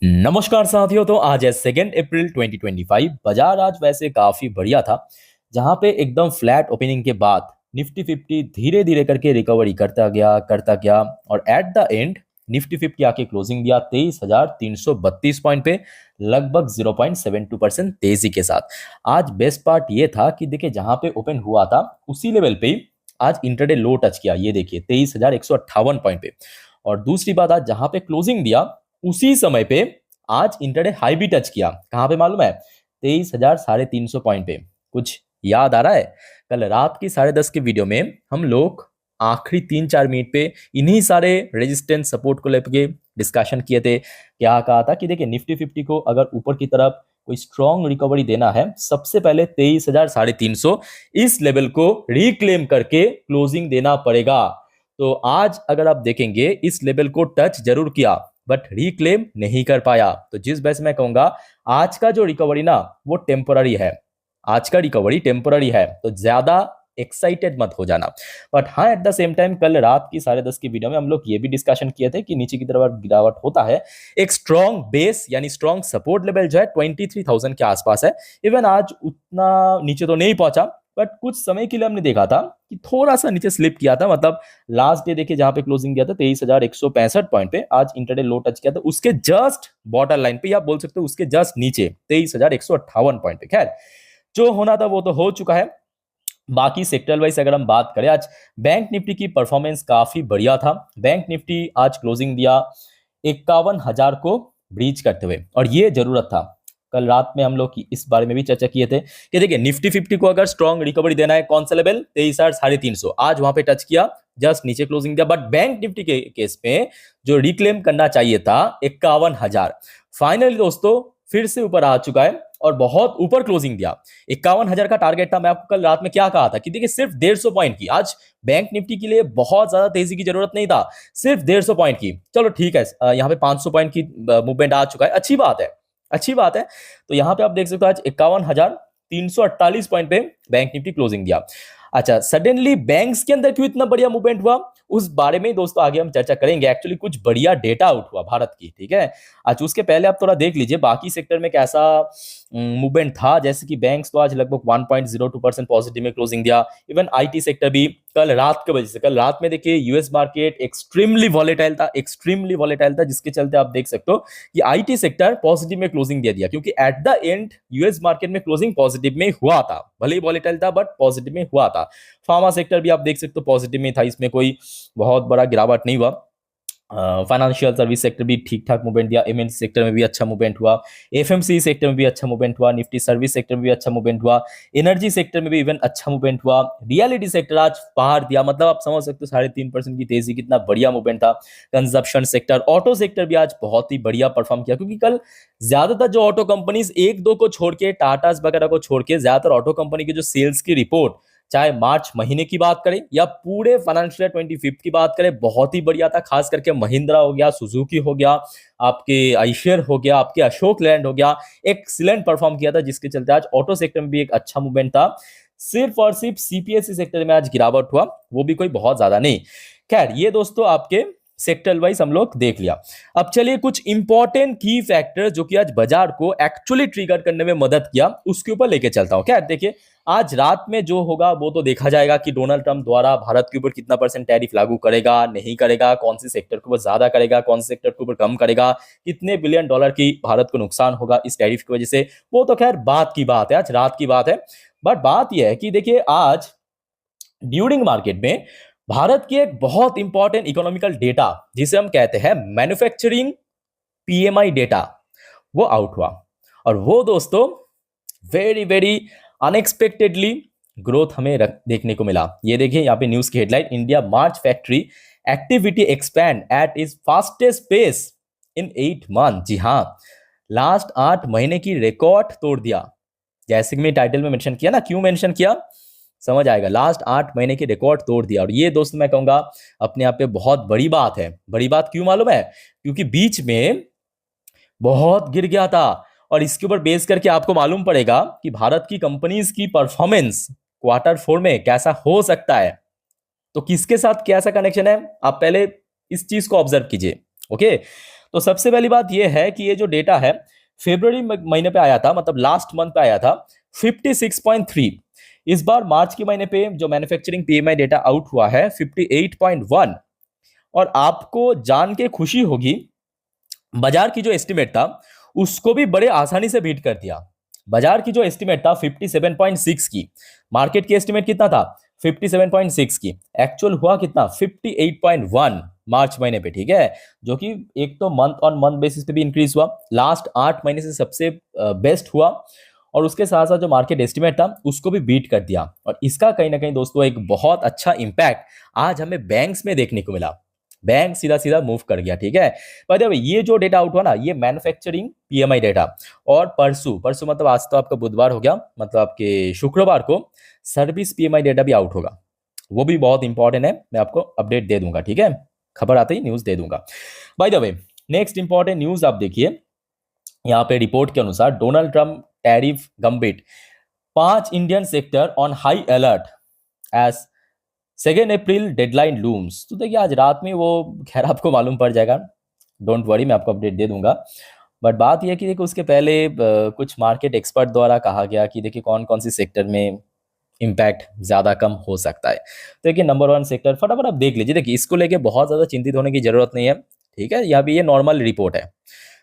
नमस्कार साथियों। तो आज है 2 अप्रैल 2025। बाजार आज वैसे काफी बढ़िया था, जहां पे एकदम फ्लैट ओपनिंग के बाद निफ्टी 50 धीरे धीरे करके रिकवरी करता गया और एट द एंड निफ्टी 50 आके क्लोजिंग दिया 23,332 पॉइंट पे, लगभग 0.72% तेजी के साथ। आज बेस्ट पार्ट ये था कि देखिए जहां पे ओपन हुआ था उसी लेवल पे ही आज इंटरडे लो टच किया, ये देखिए 23,158 पॉइंट पे। और दूसरी बात, आज जहां पे क्लोजिंग दिया उसी समय पे आज इंटरडे हाई भी टच किया। कहां पे मालूम है? 23,350 पॉइंट पे। कुछ याद आ रहा है? कल रात की 10:30 के वीडियो में हम लोग आखिरी 3-4 मिनट पे इन्हीं सारे रेजिस्टेंस सपोर्ट को लेके डिस्कशन किए थे। क्या कहा था कि देखिए निफ्टी 50 को अगर ऊपर की तरफ कोई स्ट्रॉन्ग रिकवरी देना है, सबसे पहले 23,350 इस लेवल को रिक्लेम करके क्लोजिंग देना पड़ेगा। तो आज अगर आप देखेंगे इस लेवल को टच जरूर किया बट रिक्लेम नहीं कर पाया। तो जिस वजह से मैं कहूंगा आज का जो रिकवरी ना वो टेम्पररी है। आज का रिकवरी टेम्पररी है, तो ज्यादा एक्साइटेड मत हो जाना। बट हाँ, एट द सेम टाइम कल रात की 10:30 की वीडियो में हम लोग ये भी डिस्कशन किए थे कि नीचे की तरफ गिरावट होता है, एक स्ट्रॉन्ग बेस यानी स्ट्रॉन्ग सपोर्ट लेवल जो है 23,000 के आसपास है। इवन आज उतना नीचे तो नहीं पहुंचा, बट कुछ समय के लिए हमने देखा था कि थोड़ा सा नीचे स्लिप किया था। मतलब लास्ट डे देखिए जहां पे क्लोजिंग किया था 23,165 पॉइंट पे, आज इंटरडे लो टच किया था उसके जस्ट बॉर्डर लाइन पे, या बोल सकते हो उसके जस्ट नीचे 23,158 पॉइंट पे। खैर, जो होना था वो तो हो चुका है। बाकी सेक्टर वाइज अगर हम बात करें, आज बैंक निफ्टी की परफॉर्मेंस काफी बढ़िया था। बैंक निफ्टी आज क्लोजिंग दिया 51,000 को ब्रीच करते हुए, और ये जरूरत था। कल रात में हम लोग इस बारे में भी चर्चा किए थे कि देखिए निफ्टी 50 को अगर स्ट्रॉन्ग रिकवरी देना है, कौन सा लेवल? 23,350। आज वहां पे टच किया, जस्ट नीचे क्लोजिंग दिया। बट बैंक निफ्टी के केस में जो रिक्लेम करना चाहिए था 51,000, फाइनली दोस्तों फिर से ऊपर आ चुका है और बहुत ऊपर क्लोजिंग दिया। 51,000 का टारगेट था। मैं आपको कल रात में क्या कहा था कि देखिए सिर्फ 150 पॉइंट की आज बैंक निफ्टी के लिए बहुत ज्यादा तेजी की जरूरत नहीं था, सिर्फ 150 पॉइंट की। चलो ठीक है, यहाँ पे 500 पॉइंट की मूवमेंट आ चुका है, अच्छी बात है, अच्छी बात है। तो यहाँ पे आप देख सकते हो आज 51,348 पॉइंट पे बैंक निफ्टी क्लोजिंग दिया। अच्छा, सडनली बैंक्स के अंदर क्यों इतना बढ़िया मूवमेंट हुआ, उस बारे में दोस्तों आगे हम चर्चा करेंगे। एक्चुअली कुछ बढ़िया डेटा आउट हुआ भारत की, ठीक है। अच्छा, उसके पहले आप थोड़ा देख लीजिए बाकी सेक्टर में कैसा मूवमेंट था। जैसे कि बैंक्स तो आज लगभग 1.02% पॉजिटिव में क्लोजिंग दिया। इवन आईटी सेक्टर भी कल रात की वजह से, कल रात में देखिए यूएस मार्केट एक्सट्रीमली वॉलेटाइल था, एक्सट्रीमली वॉलेटाइल था, जिसके चलते आप देख सकते हो कि आईटी सेक्टर पॉजिटिव में क्लोजिंग दे दिया, क्योंकि at the end US market में क्लोजिंग पॉजिटिव में हुआ था, भले ही वॉलेटाइल था बट पॉजिटिव में हुआ था। फार्मा सेक्टर भी आप देख सकते हो पॉजिटिव में था, इसमें कोई बहुत बड़ा गिरावट नहीं हुआ। फाइनेंशियल सर्विस सेक्टर भी ठीक ठाक मूवमेंट दिया, एमएनसी सेक्टर में भी अच्छा मूवमेंट हुआ, एफएमसी सेक्टर में भी अच्छा मूवमेंट हुआ, निफ्टी सर्विस सेक्टर में भी अच्छा मूवमेंट हुआ, एनर्जी सेक्टर में भी इवन अच्छा मूवमेंट हुआ। रियलिटी सेक्टर आज बाहर दिया, मतलब आप समझ सकते हो 3.5% की तेजी, कितना बढ़िया मूवमेंट था। कंजप्शन सेक्टर, ऑटो सेक्टर भी आज बहुत ही बढ़िया परफॉर्म किया, क्योंकि कल ज्यादातर जो ऑटो कंपनीज, एक दो को छोड़ के, टाटा वगैरह को छोड़ के, ज्यादातर ऑटो कंपनी की जो सेल्स की रिपोर्ट, चाहे मार्च महीने की बात करें या पूरे फाइनेंशियल 25 की बात करें, बहुत ही बढ़िया था। खास करके महिंद्रा हो गया, सुजुकी हो गया, आपके आइशर हो गया, आपके अशोक लैंड हो गया, एक्सीलेंट परफॉर्म किया था, जिसके चलते आज ऑटो सेक्टर में भी एक अच्छा मूवमेंट था। सिर्फ और सिर्फ सीपीएसई सेक्टर में आज गिरावट हुआ, वो भी कोई बहुत ज्यादा नहीं। खैर, ये दोस्तों आपके सेक्टर वाइज हम लोग देख लिया। अब चलिए कुछ इंपॉर्टेंट की फैक्टर जो कि आज बाजार को एक्चुअली ट्रिगर करने में मदद किया, उसके ऊपर लेके चलता हूं। क्या देखिए, आज रात में जो होगा वो तो देखा जाएगा कि डोनाल्ड ट्रंप द्वारा भारत के ऊपर कितना % टैरिफ लागू करेगा, नहीं करेगा, कौन से सेक्टर के ऊपर ज्यादा करेगा, कौन से सेक्टर के ऊपर कम करेगा, कितने बिलियन डॉलर की भारत को नुकसान होगा इस टैरिफ की वजह से। वो तो खैर बात की बात है, आज रात की बात है। बट बात यह है कि देखिए आज ड्यूरिंग मार्केट में भारत की एक बहुत इंपॉर्टेंट इकोनॉमिकल डेटा, जिसे हम कहते हैं मैन्युफैक्चरिंग पीएमआई डेटा, वो आउट हुआ। और वो दोस्तों वेरी वेरी अनएक्सपेक्टेडली ग्रोथ हमें देखने को मिला। ये देखिए यहाँ पे न्यूज की headline, India March factory activity expand at its fastest pace in 8 month. जी हाँ, लास्ट 8 महीने की रिकॉर्ड तोड़ दिया। जैसे कि मैं टाइटल में मेंशन किया ना, क्यों मेंशन किया समझ आएगा। लास्ट 8 महीने की रिकॉर्ड तोड़ दिया, और ये दोस्त मैं कहूंगा अपने आप पे बहुत बड़ी बात है। बड़ी बात क्यों मालूम है? क्योंकि बीच में बहुत गिर गया था, और इसके ऊपर बेस करके आपको मालूम पड़ेगा कि भारत की कंपनीज की परफॉर्मेंस Q4 में कैसा हो सकता है। तो किसके साथ कैसा कनेक्शन है, आप पहले इस चीज को ऑब्जर्व कीजिए। ओके, तो सबसे पहली बात यह है कि ये जो डेटा है फरवरी महीने पे आया था, मतलब लास्ट मंथ पे आया था 56.3। इस बार मार्च के महीने पे जो मैन्युफैक्चरिंग पीएमआई डेटा आउट हुआ है 58.1। और आपको जान के खुशी होगी, बाजार की जो एस्टिमेट था उसको भी बड़े आसानी से बीट कर दिया। बाजार की जो एस्टिमेट था 57.6 की, मार्केट की एस्टिमेट कितना था 57.6 की, एक्चुअल हुआ कितना 58.1 मार्च महीने पे, ठीक है। जो कि एक तो मंथ ऑन मंथ बेसिस पे भी इंक्रीज हुआ, लास्ट 8 महीने से सबसे बेस्ट हुआ। और उसके साथ साथ जो मार्केट एस्टिमेट था उसको भी बीट कर दिया। और इसका कहीं ना कहीं दोस्तों एक बहुत अच्छा इंपैक्ट आज हमें बैंक्स में देखने को मिला। बैंक सीधा सीधा मूव कर गया, ठीक है। बाय द वे ये जो डेटा आउट हुआ ना, ये मैन्युफैक्चरिंग पीएमआई डेटा। और परसों परसों मतलब आज तो आपका बुधवार हो गया, मतलब आपके शुक्रवार को सर्विस पीएमआई डेटा भी आउट होगा। वो भी बहुत इंपॉर्टेंट है, मैं आपको अपडेट दे दूंगा, ठीक है। खबर आते ही न्यूज दे दूंगा। By the way next important news आप देखिए, यहाँ पे रिपोर्ट के अनुसार डोनाल्ड ट्रम्प टैरिफ गंभीर, 5 Indian sector on high alert as 2 April deadline looms. तो देखिए आज रात में वो खैर आपको मालूम पड़ जाएगा, डोंट वरी, मैं आपको अपडेट दे दूंगा। बट बात यह है कि देखिए उसके पहले कुछ मार्केट एक्सपर्ट द्वारा कहा गया कि देखिए कौन कौन सी सेक्टर में इम्पैक्ट ज़्यादा कम हो सकता है। तो देखिए नंबर 1 सेक्टर फटाफट आप देख लीजिए, देखिए इसको लेके बहुत ज़्यादा चिंतित होने की जरूरत नहीं है, ठीक है। यहाँ पे ये नॉर्मल रिपोर्ट है।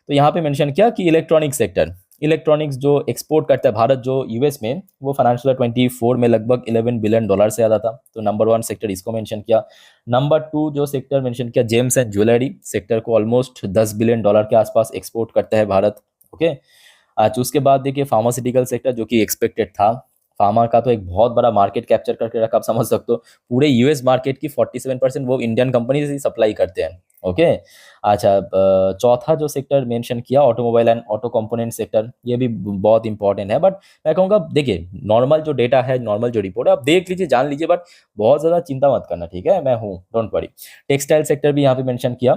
तो यहाँ पे मेंशन किया कि इलेक्ट्रॉनिक सेक्टर, इलेक्ट्रॉनिक्स जो एक्सपोर्ट करता है भारत जो यूएस में, वो फाइनेंशियल 24 में लगभग $11 बिलियन से ज़्यादा था। तो नंबर 1 सेक्टर इसको मेंशन किया। नंबर 2 जो सेक्टर मेंशन किया जेम्स एंड ज्वेलरी सेक्टर को, ऑलमोस्ट $10 बिलियन के आसपास एक्सपोर्ट करता है भारत, ओके। अच्छा उसके बाद देखिए फार्मास्यूटिकल सेक्टर जो कि एक्सपेक्टेड था, फार्मा का तो एक बहुत बड़ा मार्केट कैप्चर करके रखा, आप समझ सकते हो। पूरे यूएस मार्केट की 47% वो इंडियन कंपनी से सप्लाई करते हैं, ओके। अच्छा चौथा जो सेक्टर मेंशन किया automobile and auto component sector, ये भी बहुत इंपॉर्टेंट है। बट मैं कहूँगा देखिए नॉर्मल जो डेटा है, नॉर्मल जो रिपोर्ट है आप देख लीजिए, जान लीजिए, बट बहुत ज़्यादा चिंता मत करना, ठीक है, मैं हूँ, डोंट वरी। टेक्सटाइल सेक्टर भी यहाँ पे मेंशन किया।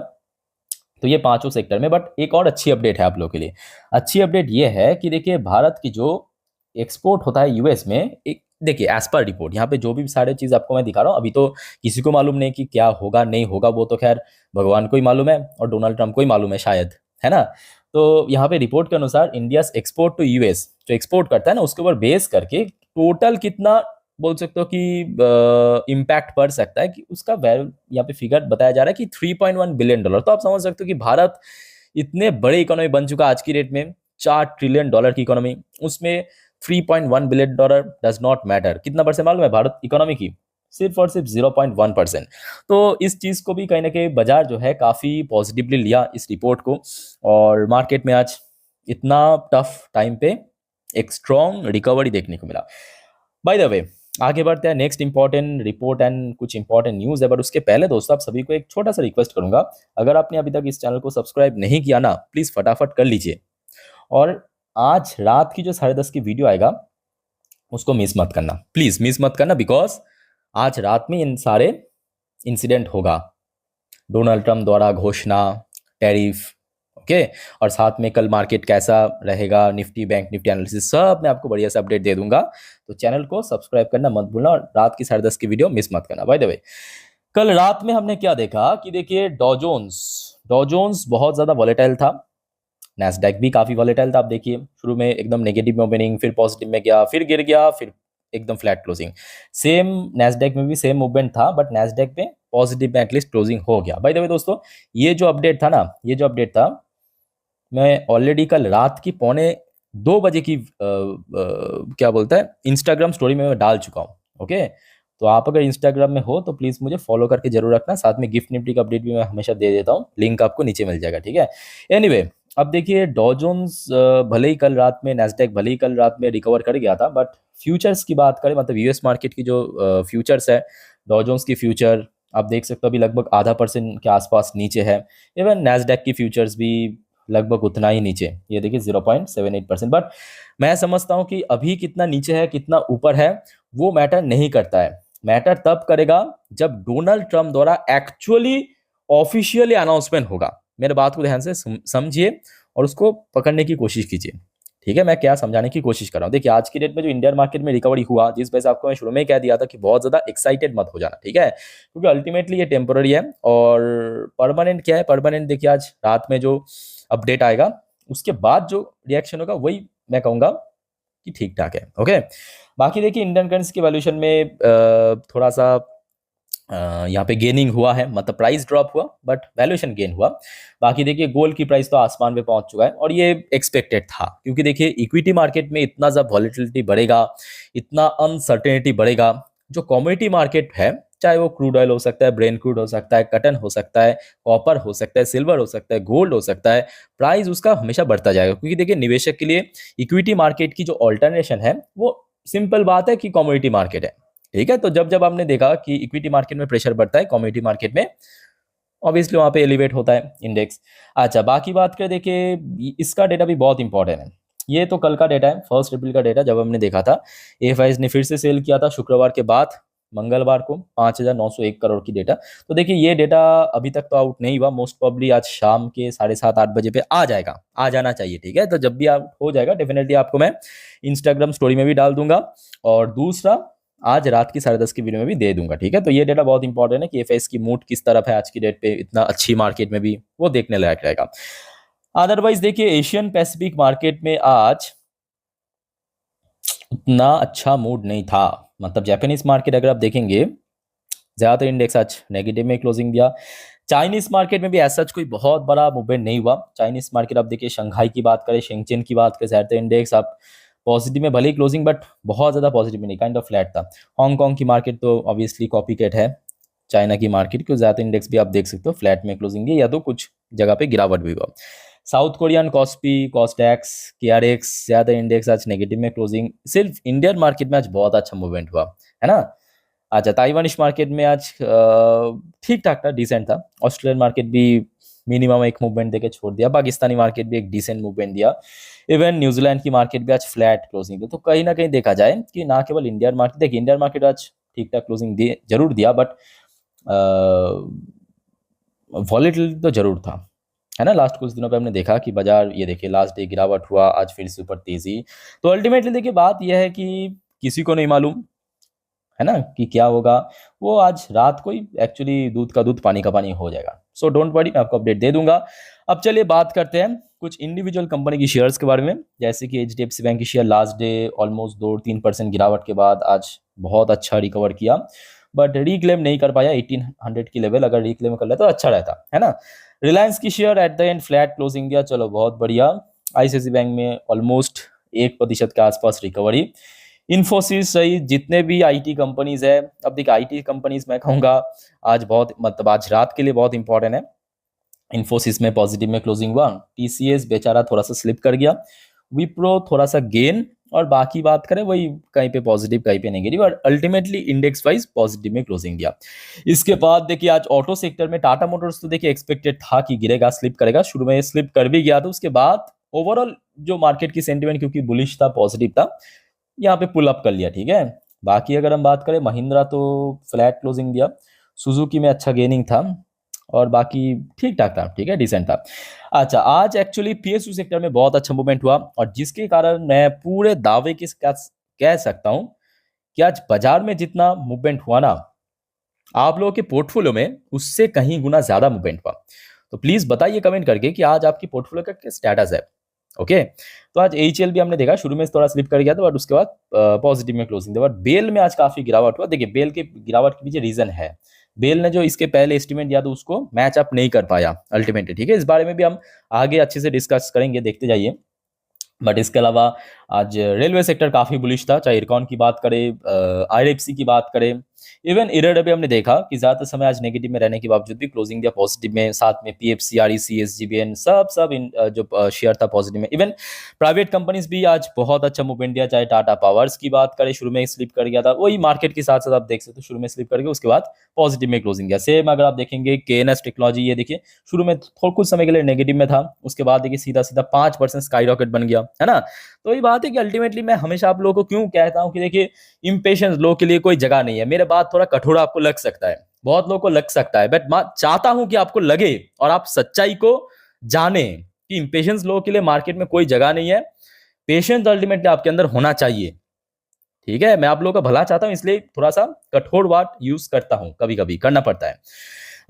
तो ये पांचों सेक्टर में। बट एक और अच्छी अपडेट है आप लोगों के लिए। अच्छी अपडेट ये है कि देखिए भारत की जो एक्सपोर्ट होता है यूएस में, एक देखिए एज पर रिपोर्ट यहाँ पे जो भी सारे चीज़ आपको मैं दिखा रहा हूँ, अभी तो किसी को मालूम नहीं कि क्या होगा नहीं होगा, वो तो खैर भगवान को ही मालूम है और डोनाल्ड ट्रंप को ही मालूम है शायद, है ना। तो यहाँ पे रिपोर्ट के अनुसार इंडिया एक्सपोर्ट टू यूएस, जो एक्सपोर्ट करता है ना उसके ऊपर बेस करके टोटल कितना बोल सकते हो कि इम्पैक्ट पड़ सकता है, कि उसका वैल्यू यहाँ पे फिगर बताया जा रहा है कि $3.1 बिलियन। तो आप समझ सकते हो कि भारत इतने बड़े इकोनॉमी बन चुका आज की डेट में, $4 ट्रिलियन की इकोनॉमी, उसमें $3.1 बिलियन डज नॉट मैटर। कितना परसेंट मालूम है भारत इकोनॉमी की? सिर्फ और सिर्फ 0.1%। तो इस चीज़ को भी कहीं ना कहीं बाजार जो है काफ़ी पॉजिटिवली लिया इस रिपोर्ट को, और मार्केट में आज इतना टफ टाइम पे एक स्ट्रॉन्ग रिकवरी देखने को मिला। बाय द वे आगे बढ़ते हैं, नेक्स्ट इंपॉर्टेंट रिपोर्ट एंड कुछ इंपॉर्टेंट न्यूज़ है। बट उसके पहले दोस्तों आप सभी को एक छोटा सा रिक्वेस्ट करूंगा, अगर आपने अभी तक इस चैनल को सब्सक्राइब नहीं किया ना, प्लीज़ फटाफट कर लीजिए। और आज रात की जो 10:30 की वीडियो आएगा उसको मिस मत करना, प्लीज़ मिस मत करना, बिकॉज आज रात में इन सारे इंसिडेंट होगा। डोनाल्ड ट्रंप द्वारा घोषणा, टैरिफ, ओके, और साथ में कल मार्केट कैसा रहेगा, निफ्टी बैंक निफ्टी एनालिसिस, सब मैं आपको बढ़िया से अपडेट दे दूंगा। तो चैनल को सब्सक्राइब करना मत भूलना और रात की 10:30 की वीडियो मिस मत करना। बाय द वे कल रात में हमने क्या देखा कि देखिए डॉ जोन्स बहुत ज़्यादा वॉलेटाइल था, नैस्डैक भी काफ़ी वॉलेटाइल था। आप देखिए शुरू में एकदम नेगेटिव में ओपनिंग, फिर पॉजिटिव में गया, फिर गिर गया, फिर एकदम फ्लैट क्लोजिंग। सेम नैस्डैक में भी सेम मूवमेंट था, बट नैस्डैक में पॉजिटिव में एटलीस्ट क्लोजिंग हो गया। बाय द वे दोस्तों ये जो अपडेट था ना, ये जो अपडेट था मैं ऑलरेडी कल रात की 1:45 की क्या बोलता है इंस्टाग्राम स्टोरी में मैं डाल चुका हूँ, ओके। तो आप अगर इंस्टाग्राम में हो तो प्लीज़ मुझे फॉलो करके जरूर रखना, साथ में गिफ्ट निफ्टी का अपडेट भी मैं हमेशा दे देता हूँ, लिंक आपको नीचे मिल जाएगा, ठीक है। एनीवे अब देखिए डॉ जोन्स भले ही कल रात में, नैस्डैक भले ही कल रात में रिकवर कर गया था, बट फ्यूचर्स की बात करें, मतलब यूएस मार्केट की जो फ्यूचर्स है, डॉ जोन्स की फ्यूचर आप देख सकते हो अभी लगभग ½ % के आसपास नीचे है। इवन नैस्डैक की फ्यूचर्स भी लगभग उतना ही नीचे, ये देखिए 0.78%। बट मैं समझता हूँ कि अभी कितना नीचे है कितना ऊपर है वो मैटर नहीं करता है, मैटर तब करेगा जब डोनाल्ड ट्रंप द्वारा एक्चुअली ऑफिशियली अनाउंसमेंट होगा। मेरे बात को ध्यान से समझिए और उसको पकड़ने की कोशिश कीजिए। ठीक है, मैं क्या समझाने की कोशिश कर रहा हूँ, देखिए आज की डेट में जो इंडियन मार्केट में रिकवरी हुआ, जिस वजह से आपको मैं शुरू में ही कह दिया था कि बहुत ज्यादा एक्साइटेड मत हो जाना, ठीक है, क्योंकि अल्टीमेटली ये टेम्पोररी है। और परमानेंट क्या है, परमानेंट देखिए आज रात में जो अपडेट आएगा उसके बाद जो रिएक्शन होगा वही मैं कहूंगा कि ठीक ठाक है। ओके, बाकी देखिए इंडियन करेंसी के वैल्यूएशन में थोड़ा सा यहाँ पे गेनिंग हुआ है, मतलब प्राइस ड्रॉप हुआ बट वैल्यूएशन गेन हुआ। बाकी देखिए गोल्ड की प्राइस तो आसमान पे पहुंच चुका है और ये एक्सपेक्टेड था, क्योंकि देखिए इक्विटी मार्केट में इतना ज़्यादा वॉलेटिलिटी बढ़ेगा, इतना अनसर्टेनिटी बढ़ेगा। जो कमोडिटी मार्केट है, चाहे वो क्रूड ऑयल हो सकता है, ब्रेन क्रूड हो सकता है, कटन हो सकता है, कॉपर हो सकता है, सिल्वर हो सकता है, गोल्ड हो सकता है, प्राइस उसका हमेशा बढ़ता जाएगा, क्योंकि देखिए निवेशक के लिए इक्विटी मार्केट की जो ऑल्टरनेशन है वो सिंपल बात है कि कमोडिटी मार्केट है। ठीक है, तो जब जब हमने देखा कि इक्विटी मार्केट में प्रेशर बढ़ता है, कमोडिटी मार्केट में ऑब्वियसली वहां पे एलिवेट होता है इंडेक्स। अच्छा, बाकी बात करें, देखिए इसका डेटा भी बहुत इंपॉर्टेंट है। ये तो कल का डेटा है, 1 अप्रैल का डेटा, जब हमने देखा था एएफआईज ने फिर से सेल किया था शुक्रवार के बाद, मंगलवार को 5,901 करोड़ की डेटा। तो देखिए ये डेटा अभी तक तो आउट नहीं हुआ, मोस्ट प्रॉब्ली आज शाम के 7:30-8 बजे पे आ जाएगा, आ जाना चाहिए। ठीक है, तो जब भी आउट हो जाएगा डेफिनेटली आपको मैं इंस्टाग्राम स्टोरी में भी डाल दूंगा, और दूसरा आज रात की 10:30 की वीडियो में भी दे दूंगा। ठीक है, तो ये डेटा बहुत इंपॉर्टेंट है कि एफएस की मूड किस तरफ है आज की डेट पे, इतना अच्छी मार्केट में भी वो देखने लायक रहेगा। अदरवाइज देखिए एशियन पैसिफिक मार्केट में आज उतना अच्छा मूड नहीं था, मतलब जापानीज मार्केट अगर आप देखेंगे ज्यादातर इंडेक्स आज नेगेटिव में क्लोजिंग दिया। चाइनीज मार्केट में भी ऐसा कोई बहुत बड़ा मूवमेंट नहीं हुआ। चाइनीज मार्केट आप देखिए, शंघाई की बात करें, शेंगचेन की बात करें, ज्यादातर इंडेक्स आप पॉजिटिव में, भले ही क्लोजिंग बट बहुत ज्यादा पॉजिटिव नहीं, काइंड ऑफ फ्लैट था। हांगकांग की मार्केट तो ऑब्वियसली कॉपी कैट है चाइना की मार्केट, क्योंकि ज्यादा इंडेक्स भी आप देख सकते हो फ्लैट में क्लोजिंग दी, या तो कुछ जगह पे गिरावट भी हुआ। साउथ कोरियन कॉस्पी, कॉस्टैक्स, केआरएक्स, ज्यादा इंडेक्स आज नेगेटिव में क्लोजिंग। सिर्फ इंडियन मार्केट में आज बहुत अच्छा मूवमेंट हुआ है ना। अच्छा, ताइवानिश मार्केट में आज ठीक ठाक था, डिसेंट था। ऑस्ट्रेलियन मार्केट भी मिनिमम एक मूवमेंट देके छोड़ दिया। पाकिस्तानी मार्केट भी एक डिसेंट मूवमेंट दिया। इवन न्यूजीलैंड की मार्केट भी आज फ्लैट क्लोजिंग दी। तो कहीं ना कहीं देखा जाए कि ना केवल इंडियन मार्केट, देखिए इंडियन मार्केट आज ठीक ठाक क्लोजिंग दिए, जरूर दिया, बट वॉलेटिलिटी तो जरूर था, है ना। लास्ट कुछ दिनों पे हमने देखा कि बाजार, ये देखिए लास्ट डे गिरावट हुआ, आज फिर से ऊपर तेजी। तो अल्टीमेटली देखिए बात यह है कि किसी को नहीं मालूम, है ना, कि क्या होगा। वो आज रात को ही एक्चुअली दूध का दूध पानी का पानी हो जाएगा। सो डोंट वरी, मैं आपको अपडेट दे दूंगा। अब चलिए बात करते हैं कुछ इंडिविजुअल कंपनी की शेयर्स के बारे में, जैसे कि एचडीएफसी बैंक की शेयर लास्ट डे ऑलमोस्ट 2-3% गिरावट के बाद आज बहुत अच्छा रिकवर किया, बट रिक्लेम नहीं कर पाया 1800 की लेवल। अगर रिक्लेम कर लेता तो अच्छा रहता, है ना। रिलायंस की share at the end flat closing दिया, चलो बहुत बढ़िया। आईसीआईसी बैंक में ऑलमोस्ट 1% के आसपास रिकवरी। इन्फोसिस सही, जितने भी आईटी कंपनीज है, अब देखिए आईटी कंपनीज मैं कहूँगा आज बहुत, मतलब आज रात के लिए बहुत इंपॉर्टेंट है। इन्फोसिस में पॉजिटिव में क्लोजिंग हुआ। टीसीएस बेचारा थोड़ा सा स्लिप कर गया। विप्रो थोड़ा सा गेन, और बाकी बात करें वही कहीं पे पॉजिटिव कहीं पे नेगेटिव, और अल्टीमेटली इंडेक्स वाइज पॉजिटिव में क्लोजिंग दिया। इसके बाद देखिए आज ऑटो सेक्टर में टाटा मोटर्स तो देखिए एक्सपेक्टेड था कि गिरेगा, स्लिप करेगा, शुरू में स्लिप कर भी गया था। उसके बाद ओवरऑल जो मार्केट की सेंटिमेंट क्योंकि बुलिश था, पॉजिटिव था, यहाँ पे पुल अप कर लिया। ठीक है, बाकी अगर हम बात करें महिंद्रा तो फ्लैट क्लोजिंग दिया। सुजुकी में अच्छा गेनिंग था, और बाकी ठीक ठाक था, ठीक है, डिसेंट था। अच्छा, आज एक्चुअली पीएसयू सेक्टर में बहुत अच्छा मूवमेंट हुआ, और जिसके कारण मैं पूरे दावे के साथ कह सकता हूं कि आज बाजार में जितना मूवमेंट हुआ ना, आप लोगों के पोर्टफोलियो में उससे कहीं गुना ज्यादा मूवमेंट हुआ। तो प्लीज बताइए कमेंट करके कि आज आपकी पोर्टफोलियो का क्या स्टेटस है। ओके, तो आज एचएल भी हमने देखा शुरू में थोड़ा स्लिप कर गया था, बट उसके बाद पॉजिटिव में क्लोजिंग था। बट बेल में आज काफी गिरावट हुआ। देखिए बेल के गिरावट के पीछे रीजन है, बेल ने जो इसके पहले एस्टिमेट दिया था उसको मैच अप नहीं कर पाया अल्टीमेटली। ठीक है, इस बारे में भी हम आगे अच्छे से डिस्कस करेंगे, देखते जाइए। बट इसके अलावा आज रेलवे सेक्टर काफी बुलिश था, चाहे इरकॉन की बात करें, आईआरएफसी की बात करें, इवन इरेडा भी हमने देखा कि ज्यादातर समय आज नेगेटिव में रहने के बावजूद भी क्लोजिंग दिया पॉजिटिव में। साथ में पीएफसी, आरईसी, एसजीबीएन सब जो शेयर था पॉजिटिव में। इवन प्राइवेट कंपनीज भी आज बहुत अच्छा मूवमेंट दिया, चाहे टाटा पावर्स की बात करें, शुरू में स्लिप कर गया था, वही मार्केट के साथ साथ आप देख सकते हो, शुरू में स्लिप कर गया, उसके बाद पॉजिटिव में क्लोजिंग दिया। सेम अगर आप देखेंगे केएनएस टेक्नोलॉजी, ये देखिए शुरू में थोड़ा कुछ समय के लिए नेगेटिव में था, उसके बाद देखिए सीधा सीधा 5% स्काई रॉकेट बन गया, है ना। तो ये बात है कि अल्टीमेटली मैं हमेशा आप लोगों को क्यों कहता हूं कि देखिए इंपेशेंस लोगों के लिए कोई जगह नहीं है। मेरे बात थोड़ा कठोर आपको लग सकता है, बहुत लोगों को लग सकता है, बट मैं चाहता हूं कि आपको लगे और आप सच्चाई को जाने कि इंपेशेंस लोगों के लिए मार्केट में कोई जगह नहीं है। पेशेंस अल्टीमेटली आपके अंदर होना चाहिए। ठीक है, मैं आप लोगों का भला चाहता हूँ, इसलिए थोड़ा सा कठोर वर्ड यूज करता हूँ, कभी कभी करना पड़ता है।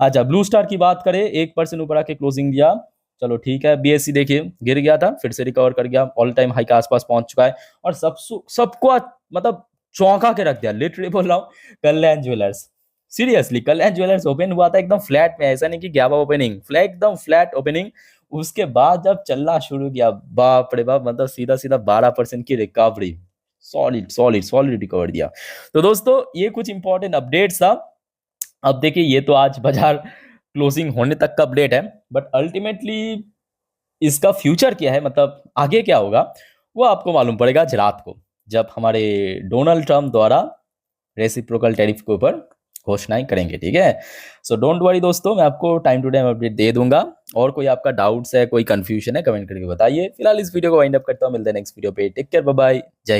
अच्छा, ब्लू स्टार की बात करें, 1% ऊपर आके क्लोजिंग दिया, चलो ठीक है। बीएससी देखिए गिर गया था, फिर से रिकवर कर गया, ऑल टाइम हाई के आसपास पहुंच चुका है, और सबको मतलब चौंका के रख दिया, लिटरली बोल रहा हूँ। कल्याण ज्वेलर्स, सीरियसली कल्याण ज्वेलर्स ओपन हुआ था एकदम फ्लैट में, ऐसा नहीं कि गया ओपनिंग, फ्लैट एकदम फ्लैट ओपनिंग। उसके बाद जब चलना शुरू किया, बाप रे बाप, मतलब सीधा सीधा 12% की recovery, solid solid solid recover दिया। तो दोस्तों ये कुछ इंपॉर्टेंट अपडेट्स था। अब देखिए ये तो आज बाजार क्लोजिंग होने तक का अपडेट है, बट अल्टीमेटली इसका फ्यूचर क्या है, मतलब आगे क्या होगा, वो आपको मालूम पड़ेगा आज रात को, जब हमारे डोनाल्ड ट्रम्प द्वारा रेसिप्रोकल टैरिफ के ऊपर घोषणाएं करेंगे। ठीक है, सो डोंट वरी दोस्तों, मैं आपको टाइम टू टाइम अपडेट दे दूंगा। और कोई आपका डाउट्स है, कोई कंफ्यूजन है, कमेंट करके बताइए। फिलहाल इस वीडियो को वाइंड अप करता हूँ, मिलते हैं नेक्स्ट वीडियो पे। टेक केयर, बाय बाय, जय